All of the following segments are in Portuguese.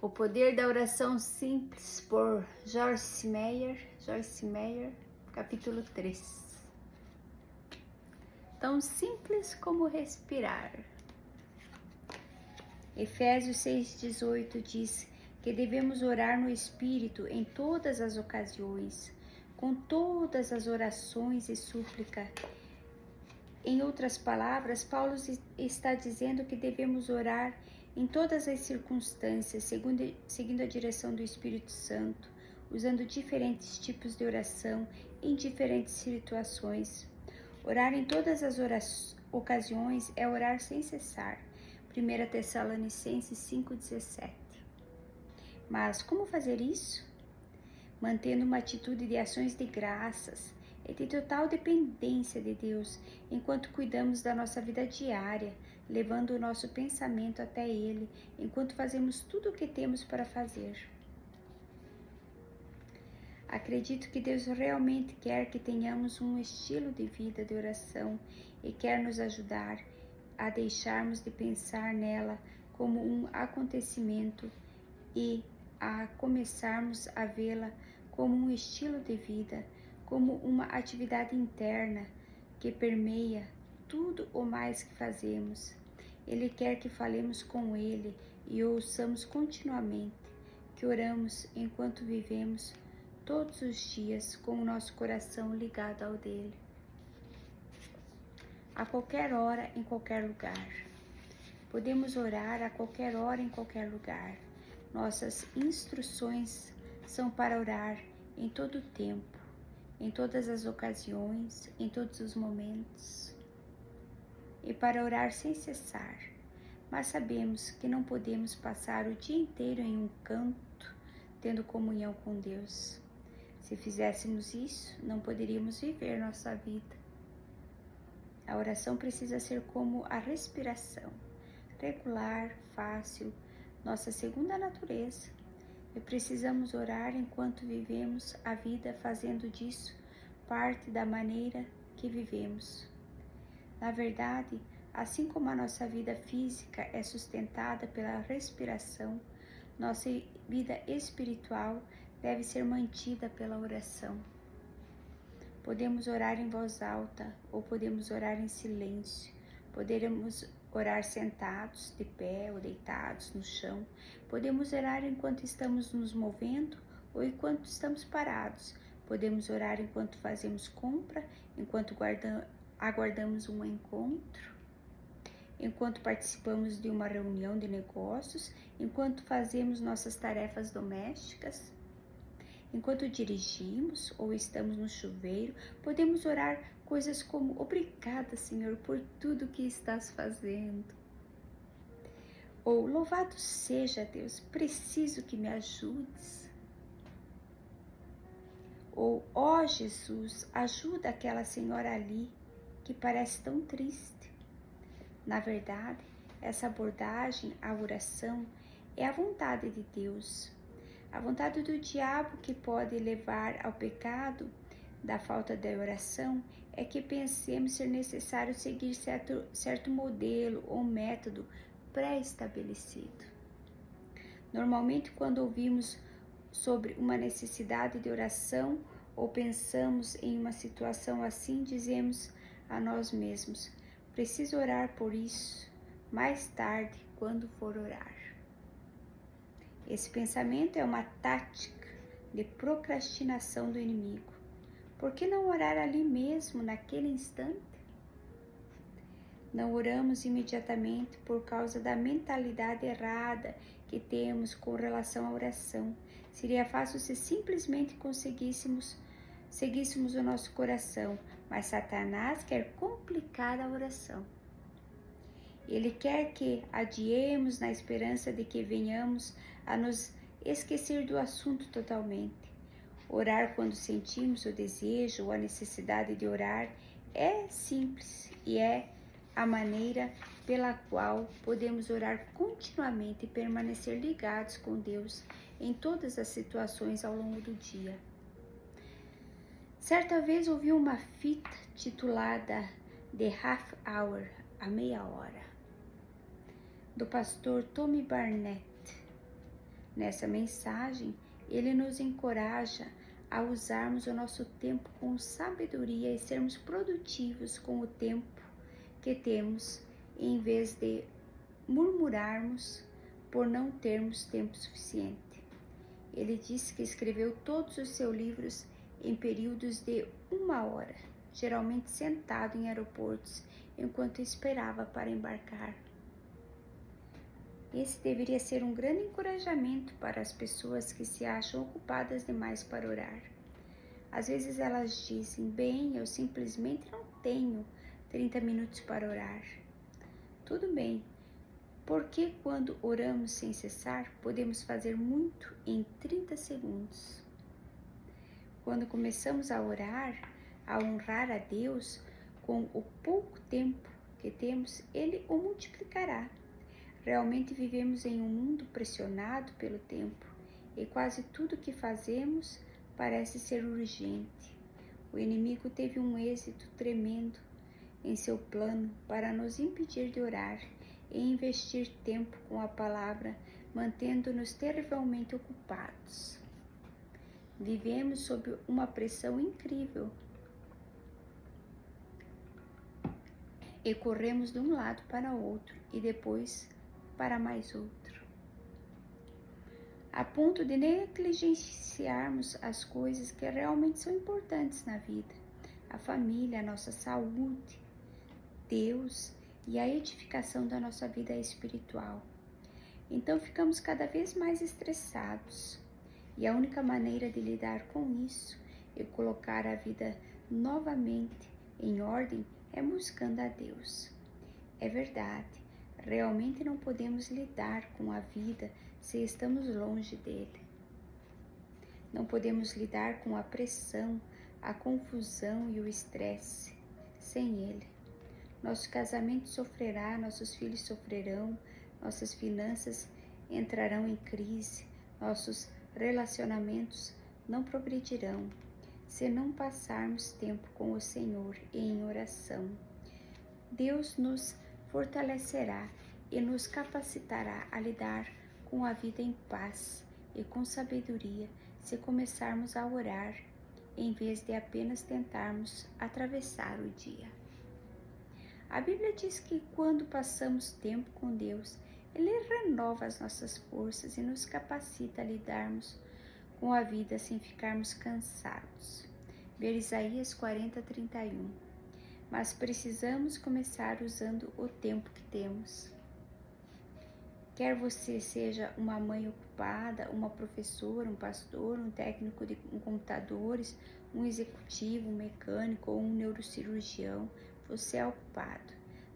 O Poder da Oração Simples, por Joyce Meyer, capítulo 3. Tão simples como respirar. Efésios 6,18 diz que devemos orar no Espírito em todas as ocasiões, com todas as orações e súplica. Em outras palavras, Paulo está dizendo que devemos orar em todas as circunstâncias, seguindo a direção do Espírito Santo, usando diferentes tipos de oração em diferentes situações. Orar em todas as ocasiões é orar sem cessar. 1 Tessalonicenses 5,17. Mas como fazer isso? Mantendo uma atitude de ações de graças e de total dependência de Deus, enquanto cuidamos da nossa vida diária, levando o nosso pensamento até Ele, enquanto fazemos tudo o que temos para fazer. Acredito que Deus realmente quer que tenhamos um estilo de vida de oração e quer nos ajudar a deixarmos de pensar nela como um acontecimento e a começarmos a vê-la como um estilo de vida, como uma atividade interna que permeia tudo o mais que fazemos. Ele quer que falemos com Ele e ouçamos continuamente, que oramos enquanto vivemos todos os dias com o nosso coração ligado ao dele. A qualquer hora, em qualquer lugar. Podemos orar a qualquer hora, em qualquer lugar. Nossas instruções são para orar em todo o tempo, em todas as ocasiões, em todos os momentos, e para orar sem cessar. Mas sabemos que não podemos passar o dia inteiro em um canto, tendo comunhão com Deus. Se fizéssemos isso, não poderíamos viver nossa vida. A oração precisa ser como a respiração, regular, fácil, nossa segunda natureza. E precisamos orar enquanto vivemos a vida, fazendo disso parte da maneira que vivemos. Na verdade, assim como a nossa vida física é sustentada pela respiração, nossa vida espiritual deve ser mantida pela oração. Podemos orar em voz alta ou podemos orar em silêncio. Podemos orar sentados, de pé ou deitados no chão. Podemos orar enquanto estamos nos movendo ou enquanto estamos parados. Podemos orar enquanto fazemos compra, enquanto aguardamos um encontro, enquanto participamos de uma reunião de negócios, enquanto fazemos nossas tarefas domésticas, enquanto dirigimos ou estamos no chuveiro. Podemos orar coisas como: obrigada, Senhor, por tudo que estás fazendo. Ou louvado seja Deus, preciso que me ajudes. Ou ó Jesus, ajuda aquela senhora ali que parece tão triste. Na verdade, essa abordagem à oração é a vontade de Deus. A vontade do diabo, que pode levar ao pecado da falta de oração, é que pensemos ser necessário seguir certo modelo ou método pré-estabelecido. Normalmente, quando ouvimos sobre uma necessidade de oração ou pensamos em uma situação assim, dizemos a nós mesmos: preciso orar por isso mais tarde, quando for orar. Esse pensamento é uma tática de procrastinação do inimigo. Por que não orar ali mesmo, naquele instante? Não oramos imediatamente por causa da mentalidade errada que temos com relação à oração. Seria fácil se simplesmente seguíssemos o nosso coração, mas Satanás quer complicar a oração. Ele quer que adiemos na esperança de que venhamos a nos esquecer do assunto totalmente. Orar quando sentimos o desejo ou a necessidade de orar é simples e é a maneira pela qual podemos orar continuamente e permanecer ligados com Deus em todas as situações ao longo do dia. Certa vez ouvi uma fita titulada The Half Hour, a meia hora, do pastor Tommy Barnett. Nessa mensagem, ele nos encoraja a usarmos o nosso tempo com sabedoria e sermos produtivos com o tempo que temos, em vez de murmurarmos por não termos tempo suficiente. Ele disse que escreveu todos os seus livros em períodos de 1 hora, geralmente sentado em aeroportos enquanto esperava para embarcar. Esse deveria ser um grande encorajamento para as pessoas que se acham ocupadas demais para orar. Às vezes elas dizem: bem, eu simplesmente não tenho 30 minutos para orar. Tudo bem, porque quando oramos sem cessar, podemos fazer muito em 30 segundos. Quando começamos a orar, a honrar a Deus com o pouco tempo que temos, Ele o multiplicará. Realmente vivemos em um mundo pressionado pelo tempo e quase tudo que fazemos parece ser urgente. O inimigo teve um êxito tremendo em seu plano para nos impedir de orar e investir tempo com a palavra, mantendo-nos terrivelmente ocupados. Vivemos sob uma pressão incrível e corremos de um lado para o outro e depois para mais outro, a ponto de negligenciarmos as coisas que realmente são importantes na vida: a família, a nossa saúde, Deus e a edificação da nossa vida espiritual. Então ficamos cada vez mais estressados, e a única maneira de lidar com isso e colocar a vida novamente em ordem é buscando a Deus. É verdade, realmente não podemos lidar com a vida se estamos longe dele. Não podemos lidar com a pressão, a confusão e o estresse sem ele. Nosso casamento sofrerá, nossos filhos sofrerão, nossas finanças entrarão em crise, nossos relacionamentos não progredirão se não passarmos tempo com o Senhor e em oração. Deus nos fortalecerá e nos capacitará a lidar com a vida em paz e com sabedoria se começarmos a orar, em vez de apenas tentarmos atravessar o dia. A Bíblia diz que quando passamos tempo com Deus, Ele renova as nossas forças e nos capacita a lidarmos com a vida sem ficarmos cansados. Ver Isaías 40:31. Mas precisamos começar usando o tempo que temos. Quer você seja uma mãe ocupada, uma professora, um pastor, um técnico de computadores, um executivo, um mecânico ou um neurocirurgião, você é ocupado.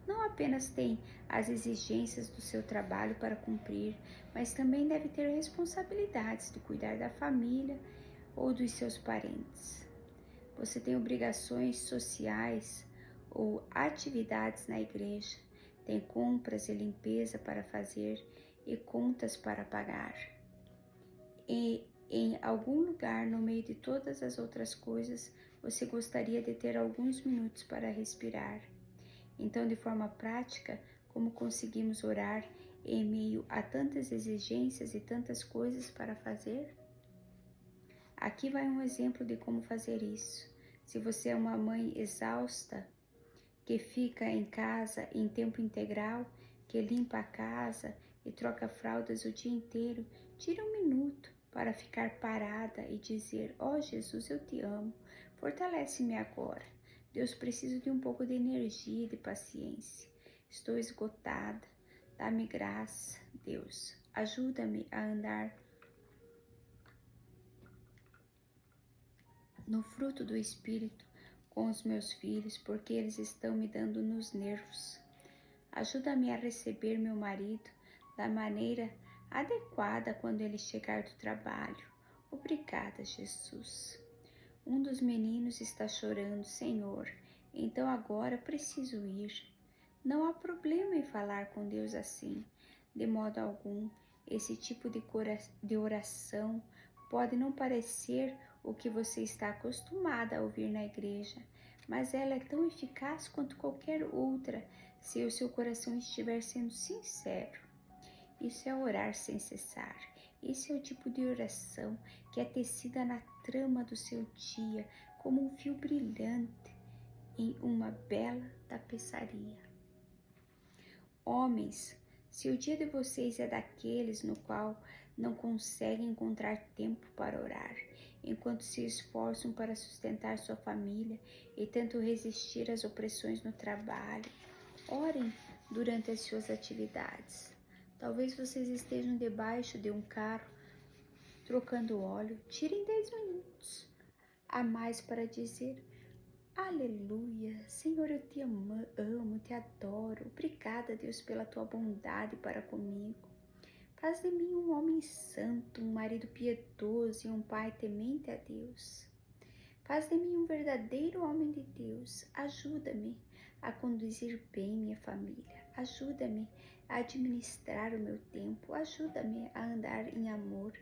Não apenas tem as exigências do seu trabalho para cumprir, mas também deve ter responsabilidades de cuidar da família ou dos seus parentes. Você tem obrigações sociais ou atividades na igreja, tem compras e limpeza para fazer e contas para pagar. E em algum lugar no meio de todas as outras coisas, você gostaria de ter alguns minutos para respirar. Então, de forma prática, como conseguimos orar em meio a tantas exigências e tantas coisas para fazer? Aqui vai um exemplo de como fazer isso. Se você é uma mãe exausta, que fica em casa em tempo integral, que limpa a casa e troca fraldas o dia inteiro, tire um minuto para ficar parada e dizer: ó Jesus, eu te amo, fortalece-me agora. Deus, preciso de um pouco de energia e de paciência. Estou esgotada, dá-me graça, Deus. Ajuda-me a andar no fruto do Espírito com os meus filhos, porque eles estão me dando nos nervos. Ajuda-me a receber meu marido da maneira adequada quando ele chegar do trabalho. Obrigada, Jesus. Um dos meninos está chorando, Senhor, então agora preciso ir. Não há problema em falar com Deus assim. De modo algum, esse tipo de oração pode não parecer o que você está acostumada a ouvir na igreja, mas ela é tão eficaz quanto qualquer outra se o seu coração estiver sendo sincero. Isso é orar sem cessar Esse é o tipo de oração que é tecida na trama do seu dia, como um fio brilhante em uma bela tapeçaria. Homens, se o dia de vocês é daqueles no qual não conseguem encontrar tempo para orar, enquanto se esforçam para sustentar sua família e tentam resistir às opressões no trabalho, orem durante as suas atividades. Talvez vocês estejam debaixo de um carro trocando óleo. Tirem 10 minutos a mais para dizer: aleluia, Senhor, eu te amo, te adoro. Obrigada, Deus, pela tua bondade para comigo. Faz de mim um homem santo, um marido piedoso e um pai temente a Deus. Faz de mim um verdadeiro homem de Deus. Ajuda-me a conduzir bem minha família. Ajuda-me a administrar o meu tempo. Ajuda-me a andar em amor.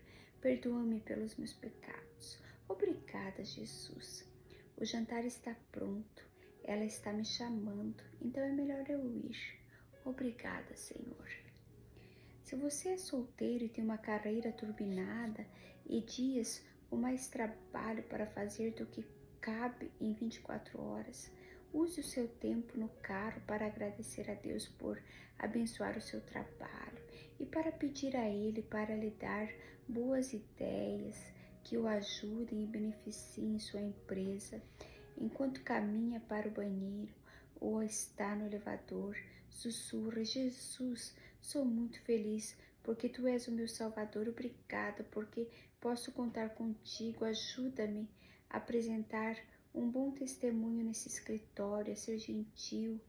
Perdoa-me pelos meus pecados. Obrigada, Jesus. O jantar está pronto. Ela está me chamando, então é melhor eu ir. Obrigada, Senhor. Se você é solteiro e tem uma carreira turbinada e dias com mais trabalho para fazer do que cabe em 24 horas, use o seu tempo no carro para agradecer a Deus por abençoar o seu trabalho e para pedir a Ele para lhe dar boas ideias que o ajudem e beneficiem sua empresa. Enquanto caminha para o banheiro ou está no elevador, sussurra: Jesus, sou muito feliz porque Tu és o meu Salvador. Obrigada porque posso contar contigo. Ajuda-me a apresentar um bom testemunho nesse escritório, a ser gentil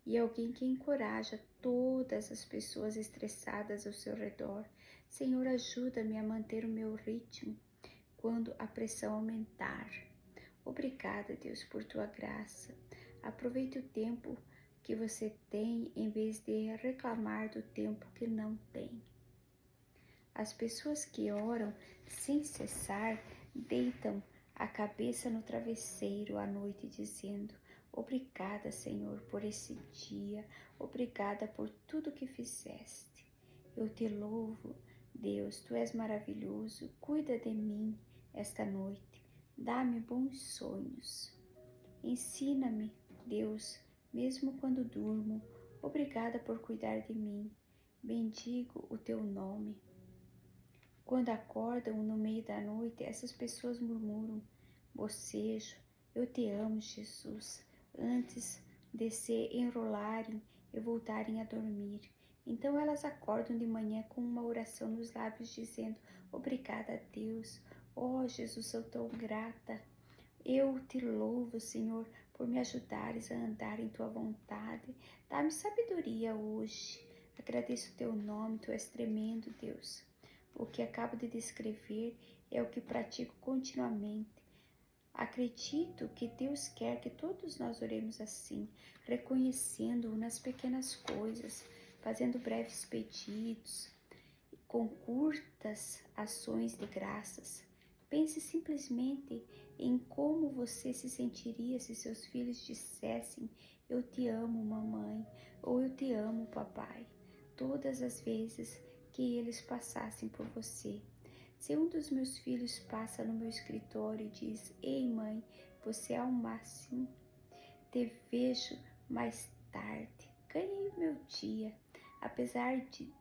e alguém que encoraja todas as pessoas estressadas ao seu redor. Senhor, ajuda-me a manter o meu ritmo quando a pressão aumentar. Obrigada, Deus, por Tua graça. Aproveite o tempo que você tem em vez de reclamar do tempo que não tem. As pessoas que oram sem cessar deitam a cabeça no travesseiro à noite dizendo: obrigada, Senhor, por esse dia. Obrigada por tudo que fizeste. Eu te louvo, Deus, Tu és maravilhoso. Cuida de mim esta noite. Dá-me bons sonhos. Ensina-me, Deus, mesmo quando durmo. Obrigada por cuidar de mim. Bendigo o Teu nome. Quando acordam no meio da noite, essas pessoas murmuram, bocejo: eu te amo, Jesus, antes de se enrolarem e voltarem a dormir. Então elas acordam de manhã com uma oração nos lábios dizendo: obrigada a Deus. Oh, Jesus, sou tão grata. Eu te louvo, Senhor, por me ajudares a andar em Tua vontade. Dá-me sabedoria hoje. Agradeço o Teu nome, Tu és tremendo, Deus. O que acabo de descrever é o que pratico continuamente. Acredito que Deus quer que todos nós oremos assim, reconhecendo-o nas pequenas coisas, fazendo breves pedidos, com curtas ações de graças. Pense simplesmente em como você se sentiria se seus filhos dissessem: eu te amo, mamãe, ou eu te amo, papai, todas as vezes que eles passassem por você. Se um dos meus filhos passa no meu escritório e diz: ei, mãe, você é o máximo, te vejo mais tarde, ganhei o meu dia, apesar de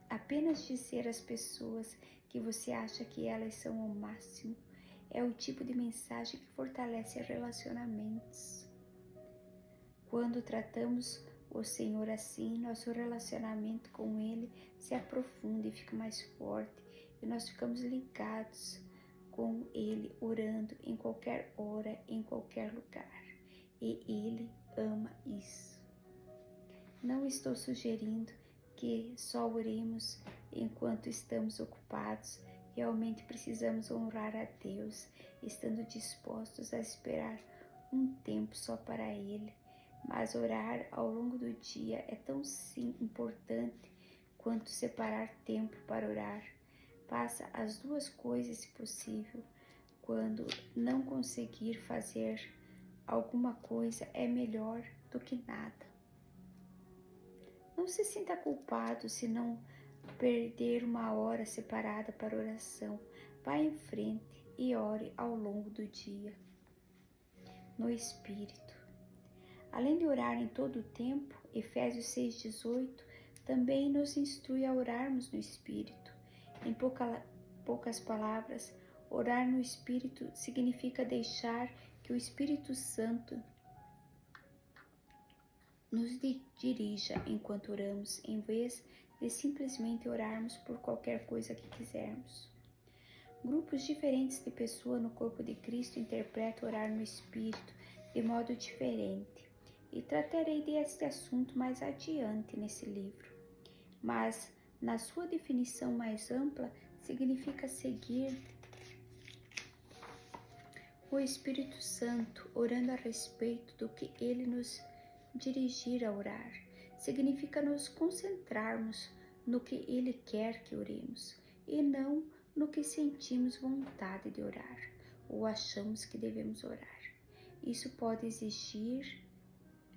apenas dizer às pessoas que você acha que elas são o máximo, é o tipo de mensagem que fortalece relacionamentos. Quando tratamos o Senhor assim, nosso relacionamento com Ele se aprofunda e fica mais forte, e nós ficamos ligados com Ele, orando em qualquer hora, em qualquer lugar. E Ele ama isso. Não estou sugerindo que só oremos enquanto estamos ocupados. Realmente precisamos honrar a Deus, estando dispostos a esperar um tempo só para Ele. Mas orar ao longo do dia é tão importante quanto separar tempo para orar. Faça as duas coisas se possível. Quando não conseguir fazer alguma coisa, é melhor do que nada. Não se sinta culpado se não perder uma hora separada para oração. Vá em frente e ore ao longo do dia, no Espírito. Além de orar em todo o tempo, Efésios 6,18 também nos instrui a orarmos no Espírito. Em poucas palavras, orar no Espírito significa deixar que o Espírito Santo nos dirija enquanto oramos, em vez de simplesmente orarmos por qualquer coisa que quisermos. Grupos diferentes de pessoas no corpo de Cristo interpretam orar no Espírito de modo diferente, e tratarei deste assunto mais adiante nesse livro. Mas, na sua definição mais ampla, significa seguir o Espírito Santo, orando a respeito do que ele nos dirigir a orar. Significa nos concentrarmos no que ele quer que oremos e não no que sentimos vontade de orar ou achamos que devemos orar. Isso pode exigir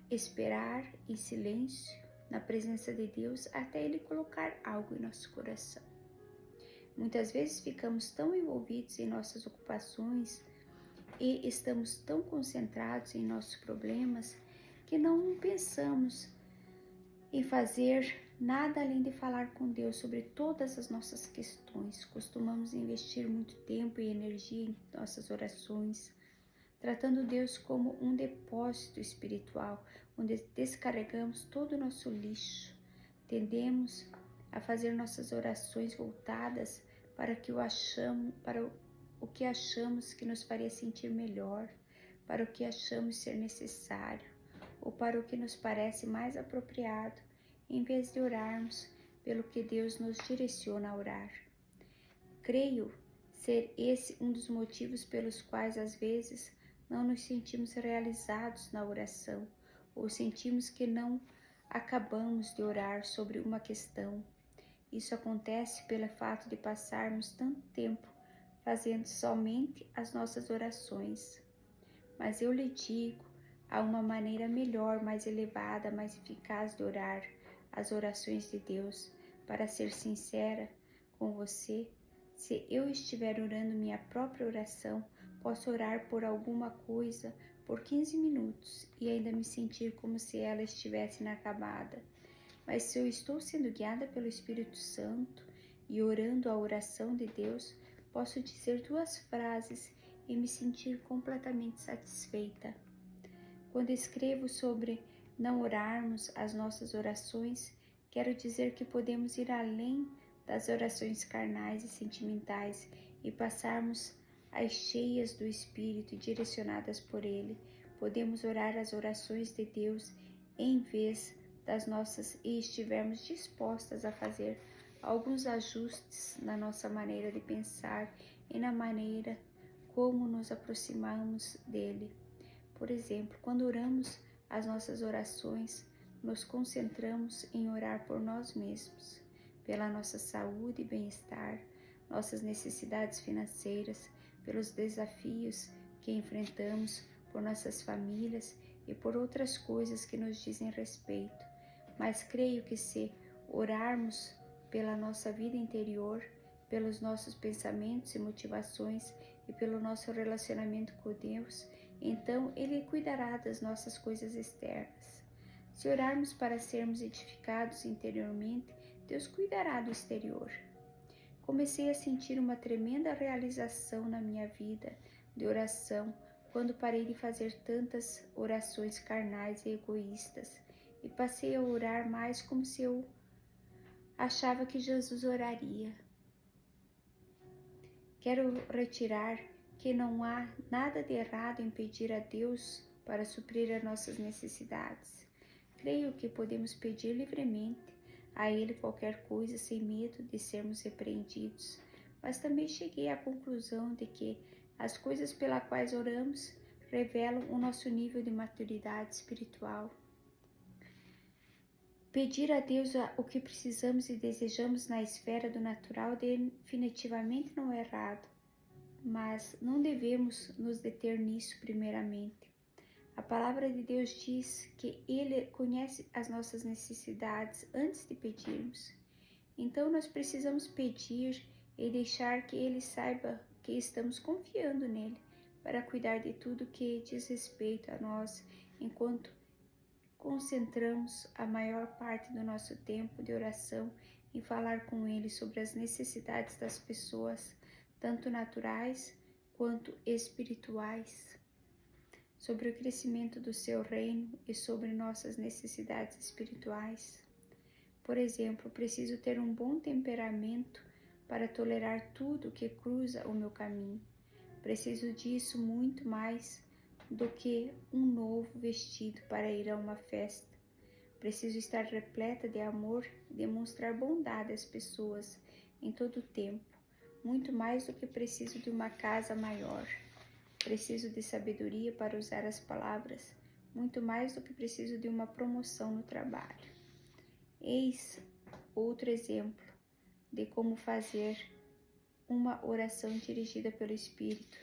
esperar em silêncio na presença de Deus até ele colocar algo em nosso coração. Muitas vezes ficamos tão envolvidos em nossas ocupações e estamos tão concentrados em nossos problemas que não pensamos em fazer nada além de falar com Deus sobre todas as nossas questões. Costumamos investir muito tempo e energia em nossas orações, tratando Deus como um depósito espiritual, onde descarregamos todo o nosso lixo. Tendemos a fazer nossas orações voltadas para o que achamos que nos faria sentir melhor, para o que achamos ser necessário, ou para o que nos parece mais apropriado, em vez de orarmos pelo que Deus nos direciona a orar. Creio ser esse um dos motivos pelos quais às vezes não nos sentimos realizados na oração, ou sentimos que não acabamos de orar sobre uma questão. Isso acontece pelo fato de passarmos tanto tempo fazendo somente as nossas orações. Mas eu lhe digo, há uma maneira melhor, mais elevada, mais eficaz de orar as orações de Deus. Para ser sincera com você, se eu estiver orando minha própria oração, posso orar por alguma coisa por 15 minutos e ainda me sentir como se ela estivesse inacabada. Mas se eu estou sendo guiada pelo Espírito Santo e orando a oração de Deus, posso dizer 2 frases e me sentir completamente satisfeita. Quando escrevo sobre não orarmos as nossas orações, quero dizer que podemos ir além das orações carnais e sentimentais e passarmos as cheias do Espírito e direcionadas por Ele. Podemos orar as orações de Deus em vez das nossas e estivermos dispostas a fazer alguns ajustes na nossa maneira de pensar e na maneira como nos aproximamos dele. Por exemplo, quando oramos as nossas orações, nos concentramos em orar por nós mesmos, pela nossa saúde e bem-estar, nossas necessidades financeiras, pelos desafios que enfrentamos, por nossas famílias e por outras coisas que nos dizem respeito. Mas creio que se orarmos pela nossa vida interior, pelos nossos pensamentos e motivações e pelo nosso relacionamento com Deus, então Ele cuidará das nossas coisas externas. Se orarmos para sermos edificados interiormente, Deus cuidará do exterior. Comecei a sentir uma tremenda realização na minha vida de oração quando parei de fazer tantas orações carnais e egoístas e passei a orar mais como se eu achava que Jesus oraria. Quero retirar que não há nada de errado em pedir a Deus para suprir as nossas necessidades. Creio que podemos pedir livremente a Ele qualquer coisa sem medo de sermos repreendidos, mas também cheguei à conclusão de que as coisas pelas quais oramos revelam o nosso nível de maturidade espiritual. Pedir a Deus o que precisamos e desejamos na esfera do natural definitivamente não é errado, mas não devemos nos deter nisso primeiramente. A palavra de Deus diz que Ele conhece as nossas necessidades antes de pedirmos. Então nós precisamos pedir e deixar que Ele saiba que estamos confiando nele para cuidar de tudo que diz respeito a nós, enquanto concentramos a maior parte do nosso tempo de oração em falar com Ele sobre as necessidades das pessoas, tanto naturais quanto espirituais, sobre o crescimento do seu reino e sobre nossas necessidades espirituais. Por exemplo, preciso ter um bom temperamento para tolerar tudo que cruza o meu caminho. Preciso disso muito mais do que um novo vestido para ir a uma festa. Preciso estar repleta de amor e demonstrar bondade às pessoas em todo o tempo, muito mais do que preciso de uma casa maior. Preciso de sabedoria para usar as palavras, muito mais do que preciso de uma promoção no trabalho. Eis outro exemplo de como fazer uma oração dirigida pelo Espírito.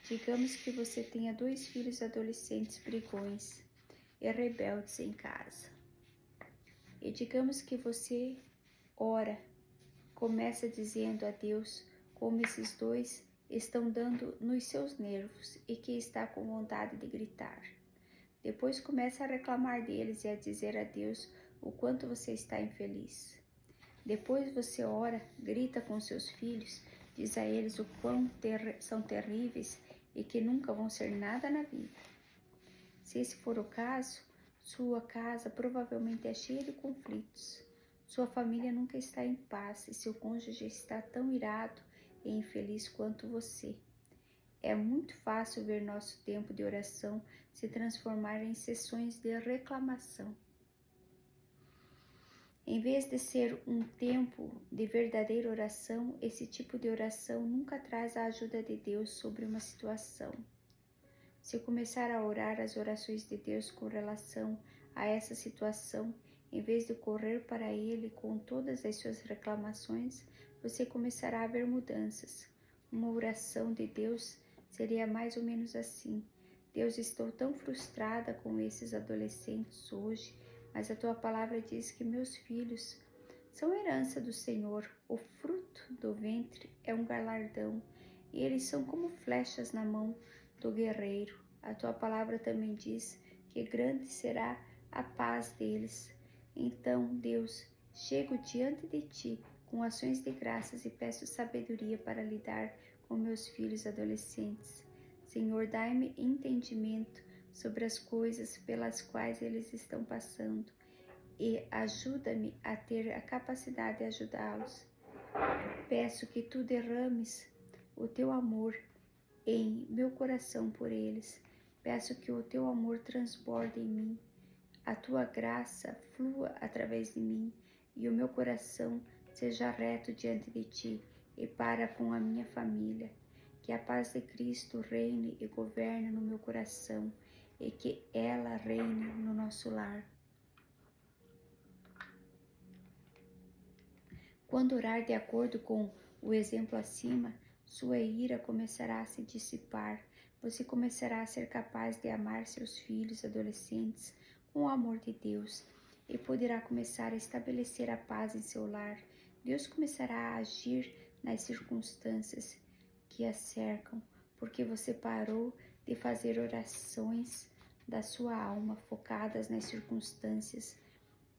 Digamos que você tenha 2 filhos adolescentes brigões e rebeldes em casa. E digamos que você ora, começa dizendo a Deus como esses 2 estão dando nos seus nervos e que está com vontade de gritar. Depois começa a reclamar deles e a dizer a Deus o quanto você está infeliz. Depois você ora, grita com seus filhos, diz a eles o quão são terríveis e que nunca vão ser nada na vida. Se esse for o caso, sua casa provavelmente é cheia de conflitos. Sua família nunca está em paz e seu cônjuge está tão irado e infeliz quanto você. É muito fácil ver nosso tempo de oração se transformar em sessões de reclamação. Em vez de ser um tempo de verdadeira oração, esse tipo de oração nunca traz a ajuda de Deus sobre uma situação. Se começar a orar as orações de Deus com relação a essa situação, em vez de correr para Ele com todas as suas reclamações, você começará a ver mudanças. Uma oração de Deus seria mais ou menos assim: Deus, estou tão frustrada com esses adolescentes hoje, mas a tua palavra diz que meus filhos são herança do Senhor. O fruto do ventre é um galardão, e eles são como flechas na mão do guerreiro. A tua palavra também diz que grande será a paz deles. Então, Deus, chego diante de ti com ações de graças e peço sabedoria para lidar com meus filhos adolescentes. Senhor, dai-me entendimento sobre as coisas pelas quais eles estão passando e ajuda-me a ter a capacidade de ajudá-los. Peço que tu derrames o teu amor em meu coração por eles. Peço que o teu amor transborde em mim, a tua graça flua através de mim e o meu coração seja reto diante de ti e para com a minha família. Que a paz de Cristo reine e governe no meu coração e que ela reine no nosso lar. Quando orar de acordo com o exemplo acima, sua ira começará a se dissipar. Você começará a ser capaz de amar seus filhos adolescentes com o amor de Deus e poderá começar a estabelecer a paz em seu lar. Deus começará a agir nas circunstâncias que a cercam, porque você parou de fazer orações da sua alma focadas nas circunstâncias,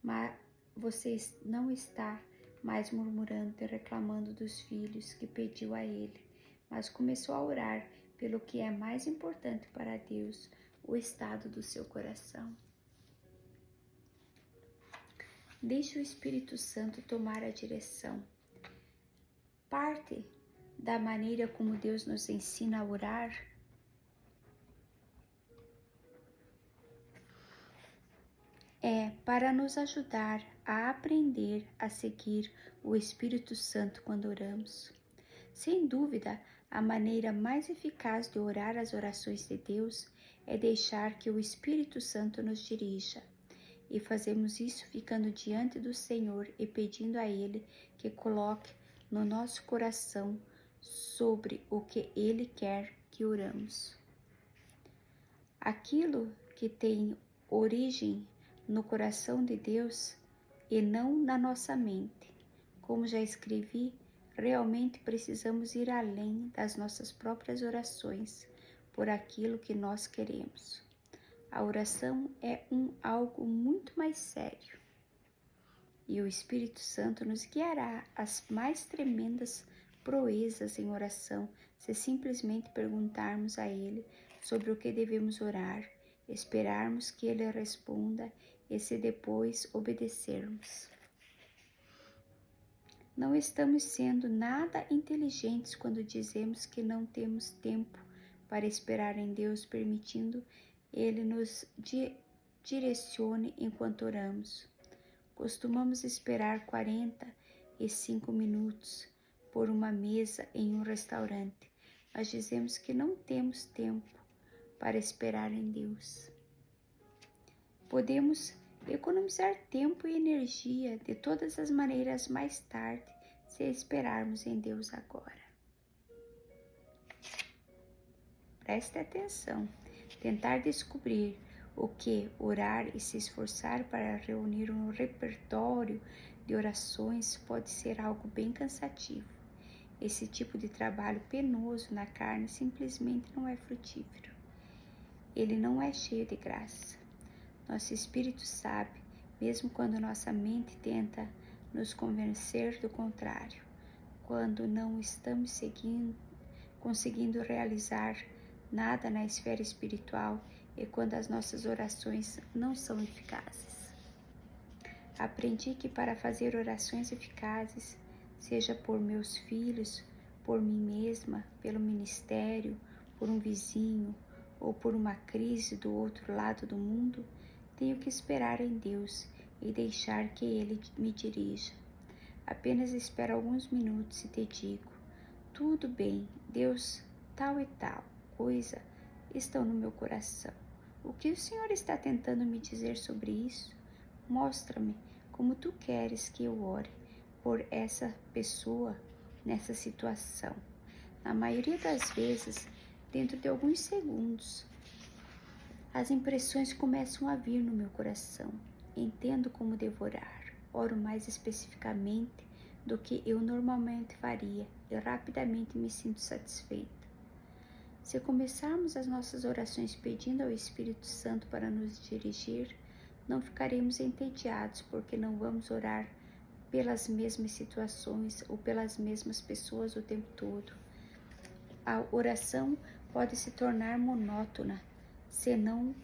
mas você não está mais murmurando e reclamando dos filhos que pediu a ele, mas começou a orar pelo que é mais importante para Deus, o estado do seu coração. Deixe o Espírito Santo tomar a direção. Parte da maneira como Deus nos ensina a orar é para nos ajudar a aprender a seguir o Espírito Santo quando oramos. Sem dúvida, a maneira mais eficaz de orar as orações de Deus é deixar que o Espírito Santo nos dirija. E fazemos isso ficando diante do Senhor e pedindo a Ele que coloque no nosso coração sobre o que Ele quer que oramos. Aquilo que tem origem no coração de Deus e não na nossa mente Como já escrevi, realmente precisamos ir além das nossas próprias orações por aquilo que nós queremos. A oração é algo muito mais sério. E o Espírito Santo nos guiará às mais tremendas proezas em oração, se simplesmente perguntarmos a Ele sobre o que devemos orar, esperarmos que Ele responda e se depois obedecermos. Não estamos sendo nada inteligentes quando dizemos que não temos tempo para esperar em Deus, permitindo Ele nos direcione enquanto oramos. Costumamos esperar 45 minutos por uma mesa em um restaurante, mas dizemos que não temos tempo para esperar em Deus. Podemos economizar tempo e energia de todas as maneiras mais tarde, se esperarmos em Deus agora. Preste atenção. Tentar descobrir o que orar e se esforçar para reunir um repertório de orações pode ser algo bem cansativo. Esse tipo de trabalho penoso na carne simplesmente não é frutífero. Ele não é cheio de graça. Nosso espírito sabe, mesmo quando nossa mente tenta nos convencer do contrário, quando não estamos conseguindo realizar nada na esfera espiritual e quando as nossas orações não são eficazes. Aprendi que para fazer orações eficazes, seja por meus filhos, por mim mesma, pelo ministério, por um vizinho ou por uma crise do outro lado do mundo, tenho que esperar em Deus e deixar que Ele me dirija. Apenas espero alguns minutos e te digo: tudo bem, Deus, tal e tal coisa estão no meu coração. O que o Senhor está tentando me dizer sobre isso? Mostra-me como tu queres que eu ore por essa pessoa nessa situação. Na maioria das vezes, dentro de alguns segundos, as impressões começam a vir no meu coração. Entendo como devo orar. Oro mais especificamente do que eu normalmente faria e rapidamente me sinto satisfeita. Se começarmos as nossas orações pedindo ao Espírito Santo para nos dirigir, não ficaremos entediados porque não vamos orar pelas mesmas situações ou pelas mesmas pessoas o tempo todo. A oração pode se tornar monótona se não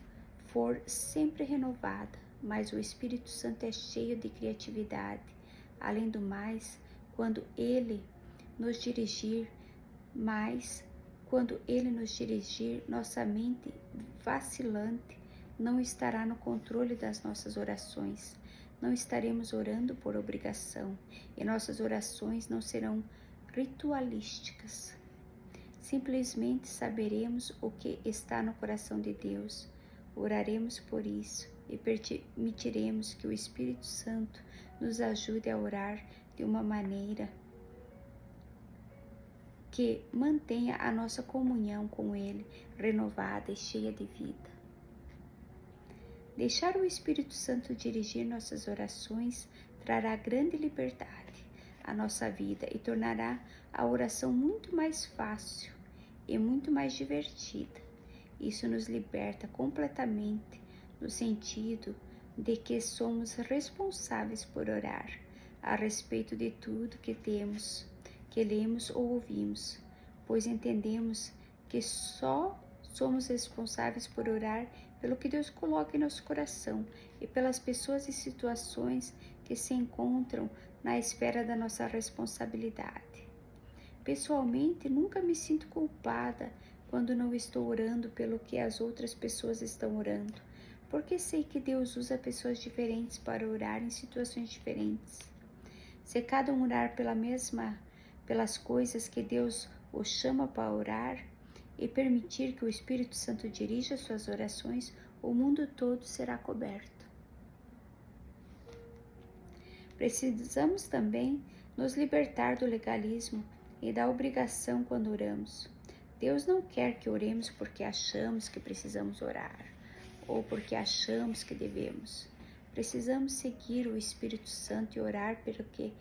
for sempre renovada, mas o Espírito Santo é cheio de criatividade. Além do mais, quando Ele nos dirigir, nossa mente vacilante não estará no controle das nossas orações. Não estaremos orando por obrigação e nossas orações não serão ritualísticas. Simplesmente saberemos o que está no coração de Deus. Oraremos por isso e permitiremos que o Espírito Santo nos ajude a orar de uma maneira que mantenha a nossa comunhão com Ele renovada e cheia de vida. Deixar o Espírito Santo dirigir nossas orações trará grande liberdade à nossa vida e tornará a oração muito mais fácil e muito mais divertida. Isso nos liberta completamente no sentido de que somos responsáveis por orar a respeito de tudo que lemos ou ouvimos, pois entendemos que só somos responsáveis por orar pelo que Deus coloca em nosso coração e pelas pessoas e situações que se encontram na esfera da nossa responsabilidade. Pessoalmente, nunca me sinto culpada quando não estou orando pelo que as outras pessoas estão orando, porque sei que Deus usa pessoas diferentes para orar em situações diferentes. Se cada um orar pelas coisas que Deus o chama para orar e permitir que o Espírito Santo dirija suas orações, o mundo todo será coberto. Precisamos também nos libertar do legalismo e da obrigação quando oramos. Deus não quer que oremos porque achamos que precisamos orar ou porque achamos que devemos. Precisamos seguir o Espírito Santo e orar pelo que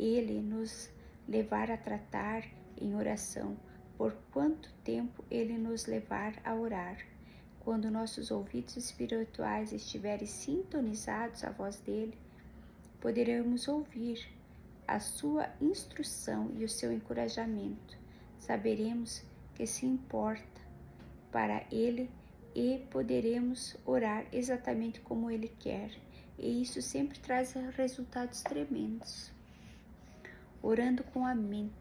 Ele nos levar a tratar em oração, por quanto tempo Ele nos levar a orar. Quando nossos ouvidos espirituais estiverem sintonizados à voz dele, poderemos ouvir a sua instrução e o seu encorajamento. Saberemos que se importa para ele e poderemos orar exatamente como ele quer. E isso sempre traz resultados tremendos. Orando com a mente.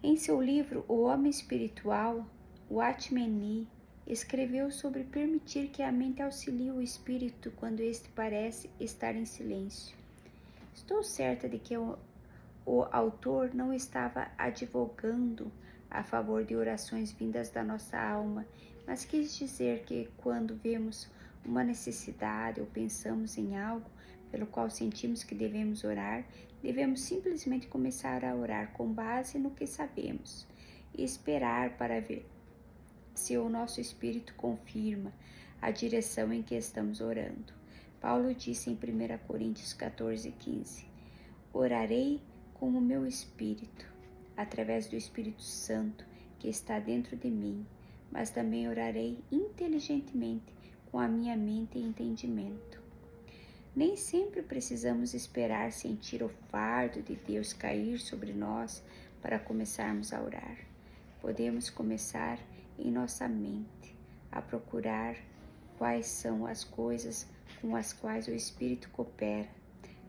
Em seu livro O Homem Espiritual, Watchman escreveu sobre permitir que a mente auxilie o espírito quando este parece estar em silêncio. Estou certa de que o autor não estava advogando a favor de orações vindas da nossa alma, mas quis dizer que quando vemos uma necessidade ou pensamos em algo pelo qual sentimos que devemos orar, devemos simplesmente começar a orar com base no que sabemos e esperar para ver se o nosso espírito confirma a direção em que estamos orando. Paulo disse em 1 Coríntios 14:15: Orarei com o meu espírito, através do Espírito Santo que está dentro de mim, mas também orarei inteligentemente com a minha mente e entendimento. Nem sempre precisamos esperar sentir o fardo de Deus cair sobre nós para começarmos a orar. Podemos começar em nossa mente a procurar quais são as coisas com as quais o Espírito coopera.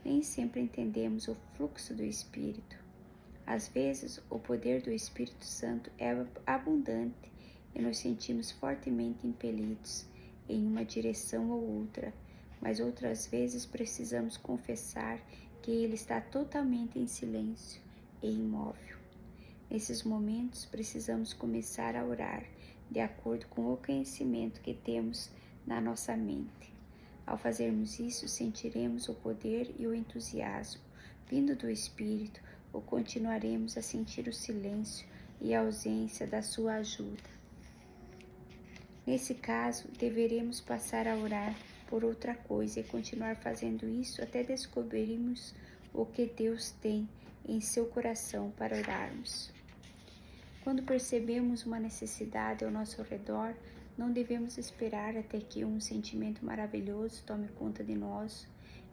Nem sempre entendemos o fluxo do Espírito. Às vezes, o poder do Espírito Santo é abundante e nos sentimos fortemente impelidos em uma direção ou outra, mas outras vezes precisamos confessar que ele está totalmente em silêncio e imóvel. Nesses momentos, precisamos começar a orar de acordo com o conhecimento que temos na nossa mente. Ao fazermos isso, sentiremos o poder e o entusiasmo vindo do Espírito, ou continuaremos a sentir o silêncio e a ausência da sua ajuda. Nesse caso, deveremos passar a orar por outra coisa e continuar fazendo isso até descobrirmos o que Deus tem em seu coração para orarmos. Quando percebemos uma necessidade ao nosso redor, não devemos esperar até que um sentimento maravilhoso tome conta de nós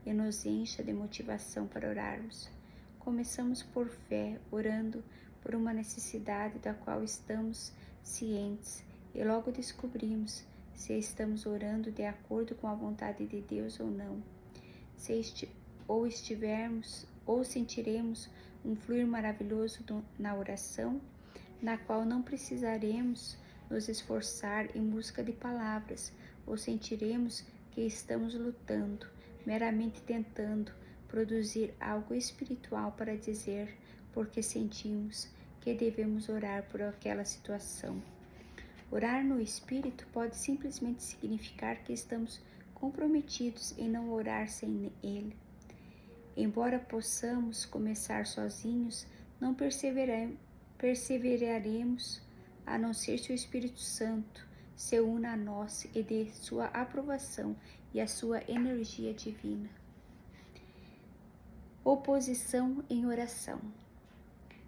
e nos encha de motivação para orarmos. Começamos por fé, orando por uma necessidade da qual estamos cientes e logo descobrimos se estamos orando de acordo com a vontade de Deus ou não. Ou sentiremos um fluir maravilhoso na oração, na qual não precisaremos nos esforçar em busca de palavras, ou sentiremos que estamos lutando, meramente tentando produzir algo espiritual para dizer porque sentimos que devemos orar por aquela situação. Orar no Espírito pode simplesmente significar que estamos comprometidos em não orar sem Ele. Embora possamos começar sozinhos, não perseveraremos a não ser se o Espírito Santo se una a nós e dê sua aprovação e a sua energia divina. Oposição em oração.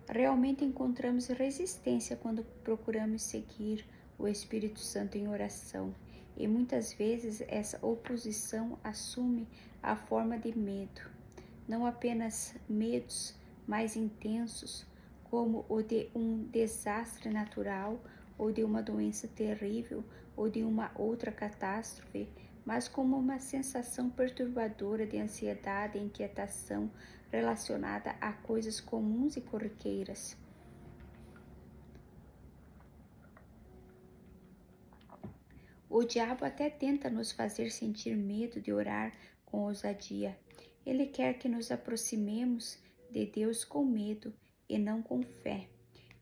Realmente encontramos resistência quando procuramos seguir o Espírito Santo em oração, e muitas vezes essa oposição assume a forma de medo, não apenas medos mais intensos, como o de um desastre natural, ou de uma doença terrível, ou de uma outra catástrofe, mas como uma sensação perturbadora de ansiedade e inquietação relacionada a coisas comuns e corriqueiras. O diabo até tenta nos fazer sentir medo de orar com ousadia. Ele quer que nos aproximemos de Deus com medo e não com fé.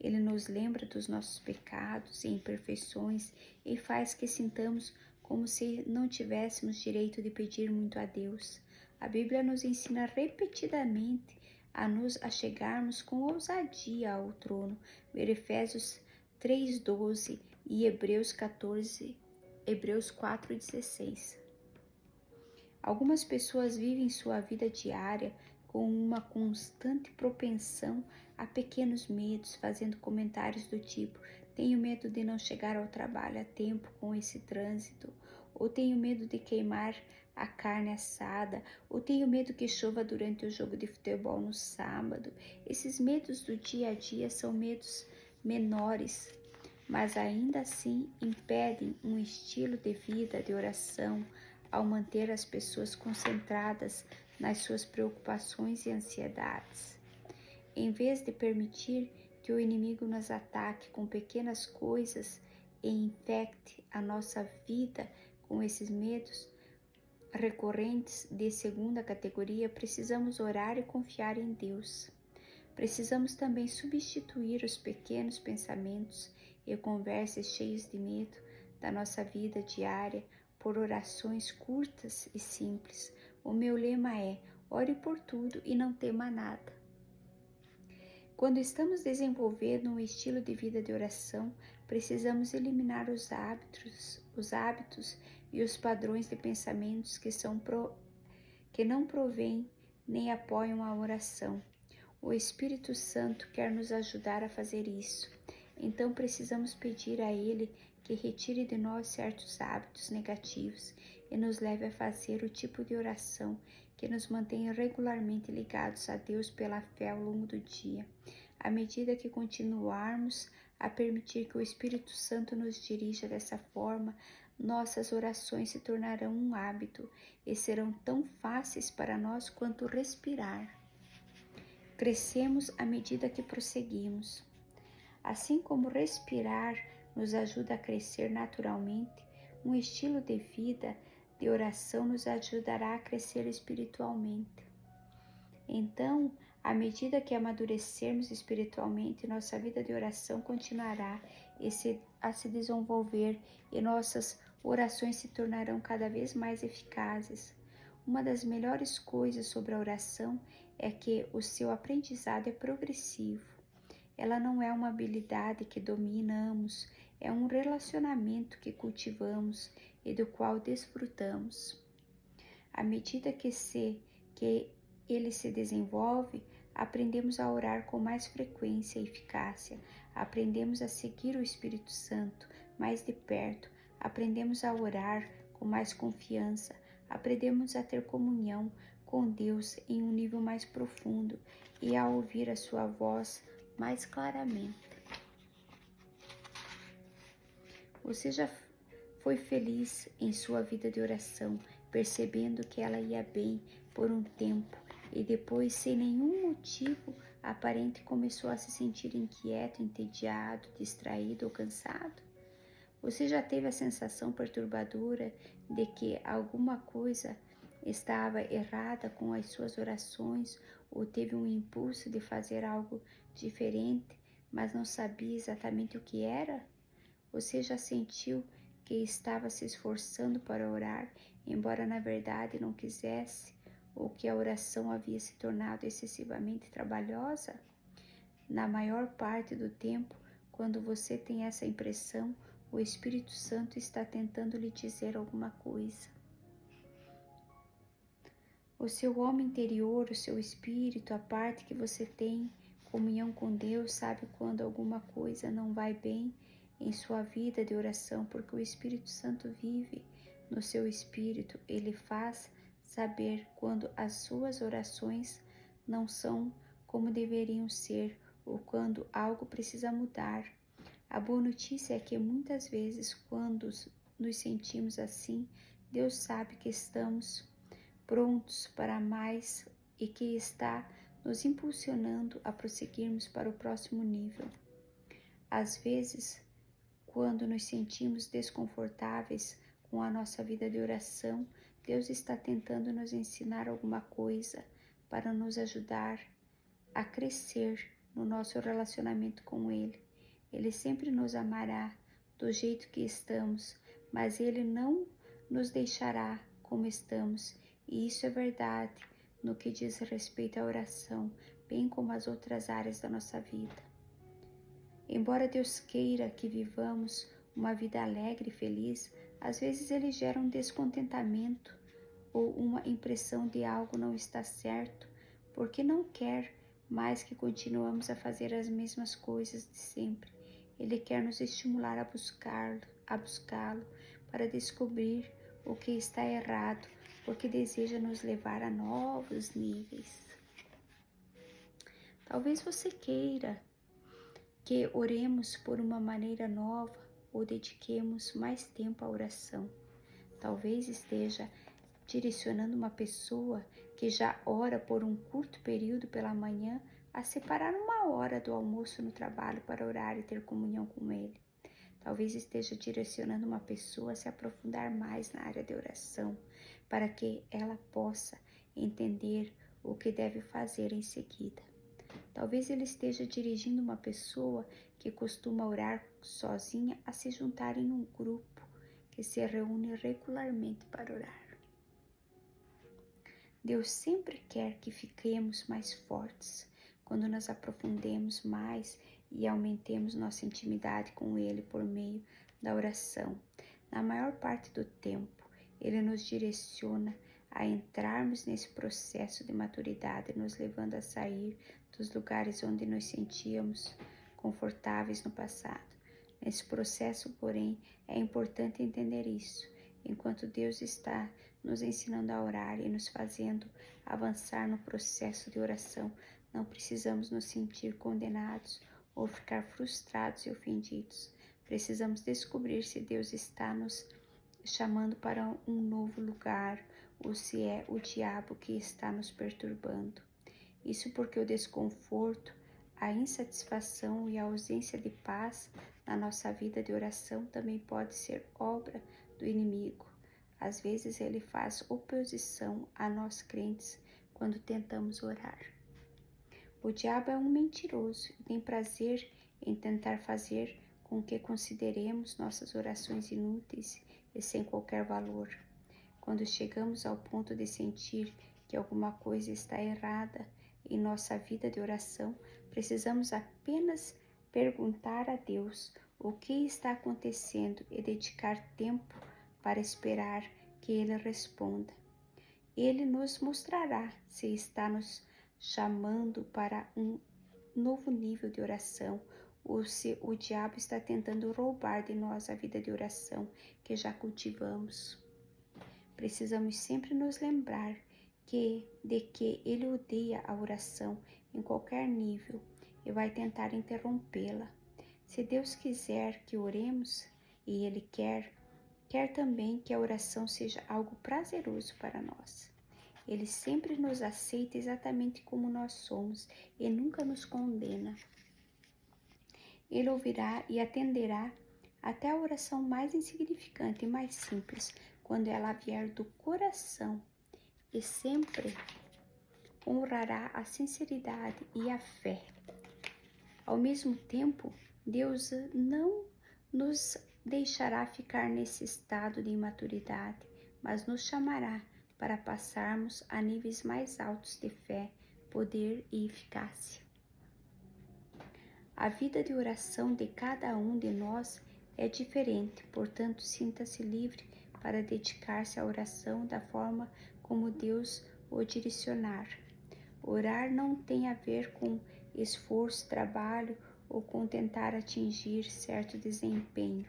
Ele nos lembra dos nossos pecados e imperfeições e faz que sintamos como se não tivéssemos direito de pedir muito a Deus. A Bíblia nos ensina repetidamente a nos achegarmos com ousadia ao trono. Ver Efésios 3:12 e Hebreus 4:16. Algumas pessoas vivem sua vida diária com uma constante propensão a pequenos medos, fazendo comentários do tipo: tenho medo de não chegar ao trabalho a tempo com esse trânsito, ou tenho medo de queimar a carne assada, ou tenho medo que chova durante o jogo de futebol no sábado. Esses medos do dia a dia são medos menores, mas ainda assim impedem um estilo de vida de oração ao manter as pessoas concentradas nas suas preocupações e ansiedades. Em vez de permitir que o inimigo nos ataque com pequenas coisas e infecte a nossa vida com esses medos recorrentes de segunda categoria, precisamos orar e confiar em Deus. Precisamos também substituir os pequenos pensamentos e conversas cheias de medo da nossa vida diária por orações curtas e simples. O meu lema é: ore por tudo e não tema nada. Quando estamos desenvolvendo um estilo de vida de oração, precisamos eliminar os hábitos e os padrões de pensamentos que não provêm nem apoiam a oração. O Espírito Santo quer nos ajudar a fazer isso. Então precisamos pedir a Ele que retire de nós certos hábitos negativos e nos leve a fazer o tipo de oração que nos mantenha regularmente ligados a Deus pela fé ao longo do dia. À medida que continuarmos a permitir que o Espírito Santo nos dirija dessa forma, nossas orações se tornarão um hábito e serão tão fáceis para nós quanto respirar. Crescemos à medida que prosseguimos. Assim como respirar nos ajuda a crescer naturalmente, um estilo de vida de oração nos ajudará a crescer espiritualmente. Então, à medida que amadurecermos espiritualmente, nossa vida de oração continuará a se desenvolver e nossas orações se tornarão cada vez mais eficazes. Uma das melhores coisas sobre a oração é que o seu aprendizado é progressivo. Ela não é uma habilidade que dominamos, é um relacionamento que cultivamos e do qual desfrutamos. À medida que ele se desenvolve, aprendemos a orar com mais frequência e eficácia, aprendemos a seguir o Espírito Santo mais de perto, aprendemos a orar com mais confiança, aprendemos a ter comunhão com Deus em um nível mais profundo e a ouvir a sua voz mais claramente. Você já foi feliz em sua vida de oração, percebendo que ela ia bem por um tempo e depois, sem nenhum motivo aparente, começou a se sentir inquieto, entediado, distraído ou cansado? Você já teve a sensação perturbadora de que alguma coisa estava errada com as suas orações ou teve um impulso de fazer algo diferente, mas não sabia exatamente o que era? Você já sentiu que estava se esforçando para orar, embora na verdade não quisesse, ou que a oração havia se tornado excessivamente trabalhosa? Na maior parte do tempo, quando você tem essa impressão, o Espírito Santo está tentando lhe dizer alguma coisa. O seu homem interior, o seu espírito, a parte que você tem comunhão com Deus, sabe quando alguma coisa não vai bem em sua vida de oração, porque o Espírito Santo vive no seu espírito. Ele faz saber quando as suas orações não são como deveriam ser ou quando algo precisa mudar. A boa notícia é que muitas vezes, quando nos sentimos assim, Deus sabe que estamos prontos para mais e que está nos impulsionando a prosseguirmos para o próximo nível. Às vezes, quando nos sentimos desconfortáveis com a nossa vida de oração, Deus está tentando nos ensinar alguma coisa para nos ajudar a crescer no nosso relacionamento com Ele. Ele sempre nos amará do jeito que estamos, mas Ele não nos deixará como estamos. E isso é verdade no que diz respeito à oração, bem como as outras áreas da nossa vida. Embora Deus queira que vivamos uma vida alegre e feliz, às vezes Ele gera um descontentamento ou uma impressão de algo não está certo, porque não quer mais que continuamos a fazer as mesmas coisas de sempre. Ele quer nos estimular a buscá-lo, para descobrir o que está errado, porque deseja nos levar a novos níveis. Talvez você queira que oremos por uma maneira nova ou dediquemos mais tempo à oração. Talvez esteja direcionando uma pessoa que já ora por um curto período pela manhã a separar uma hora do almoço no trabalho para orar e ter comunhão com Ele. Talvez esteja direcionando uma pessoa a se aprofundar mais na área de oração, para que ela possa entender o que deve fazer em seguida. Talvez ele esteja dirigindo uma pessoa que costuma orar sozinha a se juntar em um grupo que se reúne regularmente para orar. Deus sempre quer que fiquemos mais fortes quando nos aprofundemos mais e aumentemos nossa intimidade com Ele por meio da oração. Na maior parte do tempo, Ele nos direciona a entrarmos nesse processo de maturidade, nos levando a sair dos lugares onde nos sentíamos confortáveis no passado. Nesse processo, porém, é importante entender isso. Enquanto Deus está nos ensinando a orar e nos fazendo avançar no processo de oração, não precisamos nos sentir condenados ou ficar frustrados e ofendidos. Precisamos descobrir se Deus está nos chamando para um novo lugar ou se é o diabo que está nos perturbando. Isso porque o desconforto, a insatisfação e a ausência de paz na nossa vida de oração também pode ser obra do inimigo. Às vezes ele faz oposição a nós crentes quando tentamos orar. O diabo é um mentiroso e tem prazer em tentar fazer com que consideremos nossas orações inúteis e sem qualquer valor. Quando chegamos ao ponto de sentir que alguma coisa está errada em nossa vida de oração, precisamos apenas perguntar a Deus o que está acontecendo e dedicar tempo para esperar que Ele responda. Ele nos mostrará se está nos chamando para um novo nível de oração ou se o diabo está tentando roubar de nós a vida de oração que já cultivamos. Precisamos sempre nos lembrar de que Ele odeia a oração em qualquer nível e vai tentar interrompê-la. Se Deus quiser que oremos, e Ele quer também que a oração seja algo prazeroso para nós. Ele sempre nos aceita exatamente como nós somos e nunca nos condena. Ele ouvirá e atenderá até a oração mais insignificante e mais simples, quando ela vier do coração, e sempre honrará a sinceridade e a fé. Ao mesmo tempo, Deus não nos deixará ficar nesse estado de imaturidade, mas nos chamará para passarmos a níveis mais altos de fé, poder e eficácia. A vida de oração de cada um de nós é diferente, portanto, sinta-se livre para dedicar-se à oração da forma como Deus o direcionar. Orar não tem a ver com esforço, trabalho ou com tentar atingir certo desempenho.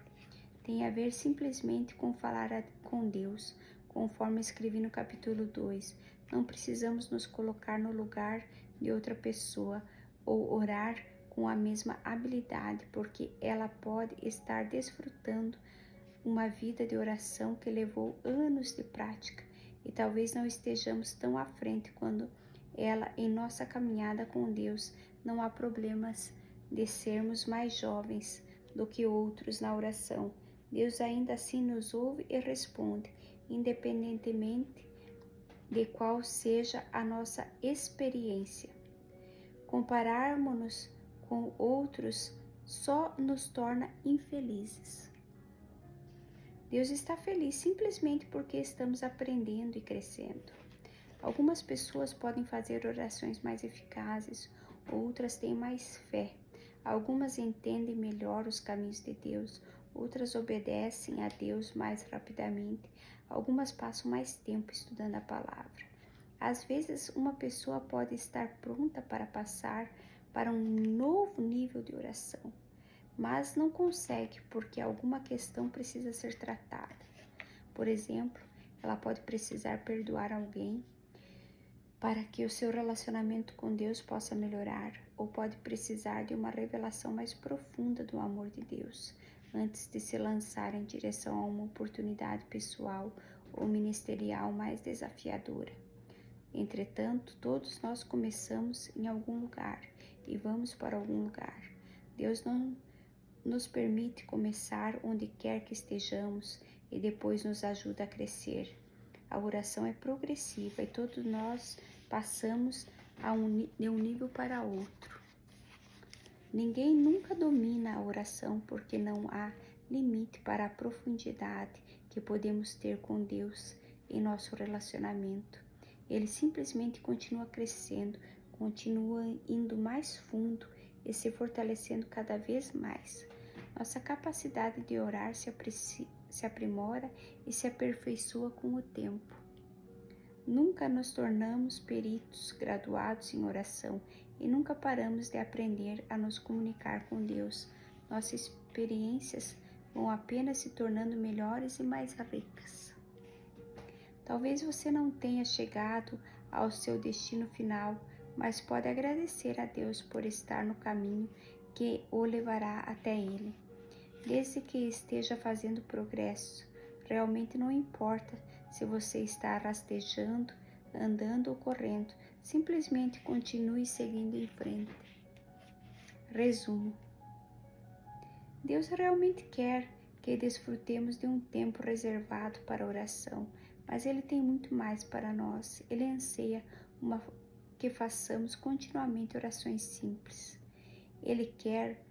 Tem a ver simplesmente com falar com Deus, conforme escrevi no capítulo 2. Não precisamos nos colocar no lugar de outra pessoa ou orar com a mesma habilidade, porque ela pode estar desfrutando uma vida de oração que levou anos de prática e talvez não estejamos tão à frente quando ela em nossa caminhada com Deus. Não há problemas de sermos mais jovens do que outros na oração. Deus ainda assim nos ouve e responde, independentemente de qual seja a nossa experiência. Compararmos-nos com outros só nos torna infelizes. Deus está feliz simplesmente porque estamos aprendendo e crescendo. Algumas pessoas podem fazer orações mais eficazes, outras têm mais fé. Algumas entendem melhor os caminhos de Deus, outras obedecem a Deus mais rapidamente, algumas passam mais tempo estudando a palavra. Às vezes, uma pessoa pode estar pronta para passar para um novo nível de oração, mas não consegue porque alguma questão precisa ser tratada. Por exemplo, ela pode precisar perdoar alguém para que o seu relacionamento com Deus possa melhorar, ou pode precisar de uma revelação mais profunda do amor de Deus antes de se lançar em direção a uma oportunidade pessoal ou ministerial mais desafiadora. Entretanto, todos nós começamos em algum lugar e vamos para algum lugar. Deus não nos permite começar onde quer que estejamos e depois nos ajuda a crescer. A oração é progressiva e todos nós passamos de um nível para outro. Ninguém nunca domina a oração porque não há limite para a profundidade que podemos ter com Deus em nosso relacionamento. Ele simplesmente continua crescendo, continua indo mais fundo e se fortalecendo cada vez mais. Nossa capacidade de orar se aprimora e se aperfeiçoa com o tempo. Nunca nos tornamos peritos graduados em oração e nunca paramos de aprender a nos comunicar com Deus. Nossas experiências vão apenas se tornando melhores e mais ricas. Talvez você não tenha chegado ao seu destino final, mas pode agradecer a Deus por estar no caminho que o levará até ele. Desde que esteja fazendo progresso, realmente não importa se você está rastejando, andando ou correndo, simplesmente continue seguindo em frente. Resumo: Deus realmente quer que desfrutemos de um tempo reservado para oração, mas Ele tem muito mais para nós. Ele anseia que façamos continuamente orações simples. Ele quer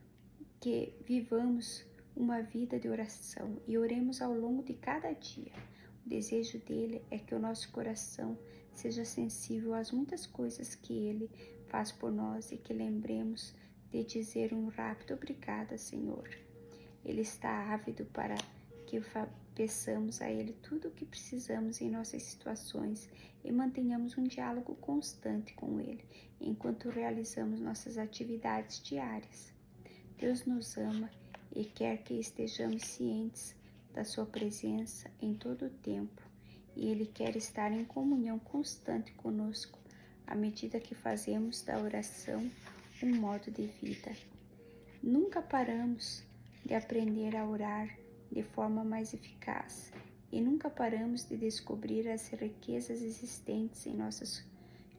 que vivamos uma vida de oração e oremos ao longo de cada dia. O desejo dele é que o nosso coração seja sensível às muitas coisas que ele faz por nós e que lembremos de dizer um rápido obrigado, Senhor. Ele está ávido para que peçamos a ele tudo o que precisamos em nossas situações e mantenhamos um diálogo constante com ele enquanto realizamos nossas atividades diárias. Deus nos ama e quer que estejamos cientes da sua presença em todo o tempo, e Ele quer estar em comunhão constante conosco à medida que fazemos da oração um modo de vida. Nunca paramos de aprender a orar de forma mais eficaz e nunca paramos de descobrir as riquezas existentes em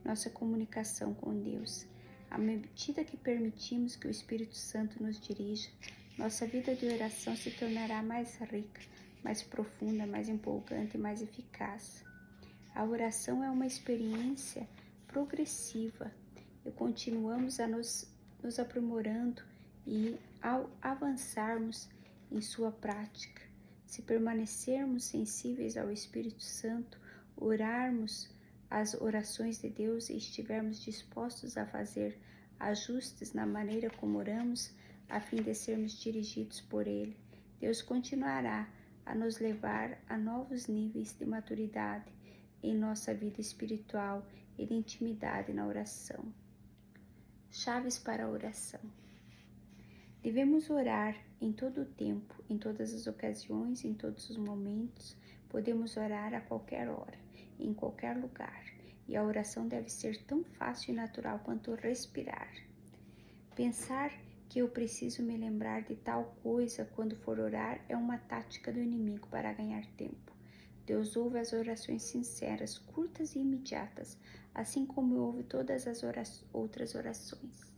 nossa comunicação com Deus. À medida que permitimos que o Espírito Santo nos dirija, nossa vida de oração se tornará mais rica, mais profunda, mais empolgante e mais eficaz. A oração é uma experiência progressiva e continuamos a nos aprimorando e ao avançarmos em sua prática. Se permanecermos sensíveis ao Espírito Santo, orarmos as orações de Deus e estivermos dispostos a fazer ajustes na maneira como oramos, a fim de sermos dirigidos por Ele, Deus continuará a nos levar a novos níveis de maturidade em nossa vida espiritual e de intimidade na oração. Chaves para a oração. Devemos orar em todo o tempo, em todas as ocasiões, em todos os momentos. Podemos orar a qualquer hora, em qualquer lugar, e a oração deve ser tão fácil e natural quanto respirar. Pensar que eu preciso me lembrar de tal coisa quando for orar é uma tática do inimigo para ganhar tempo. Deus ouve as orações sinceras, curtas e imediatas, assim como ouve todas as outras orações.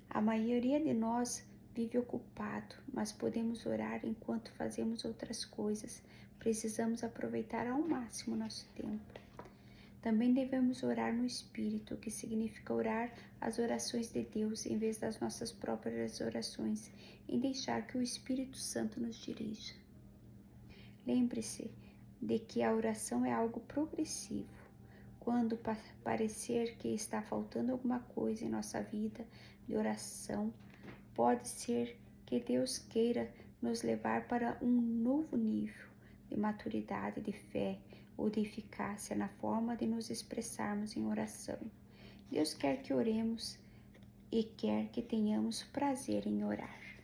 A maioria de nós vive ocupado, mas podemos orar enquanto fazemos outras coisas. Precisamos aproveitar ao máximo nosso tempo. Também devemos orar no Espírito, que significa orar as orações de Deus em vez das nossas próprias orações, e deixar que o Espírito Santo nos dirija. Lembre-se de que a oração é algo progressivo. Quando parecer que está faltando alguma coisa em nossa vida de oração, pode ser que Deus queira nos levar para um novo nível de maturidade, de fé ou de eficácia na forma de nos expressarmos em oração. Deus quer que oremos e quer que tenhamos prazer em orar.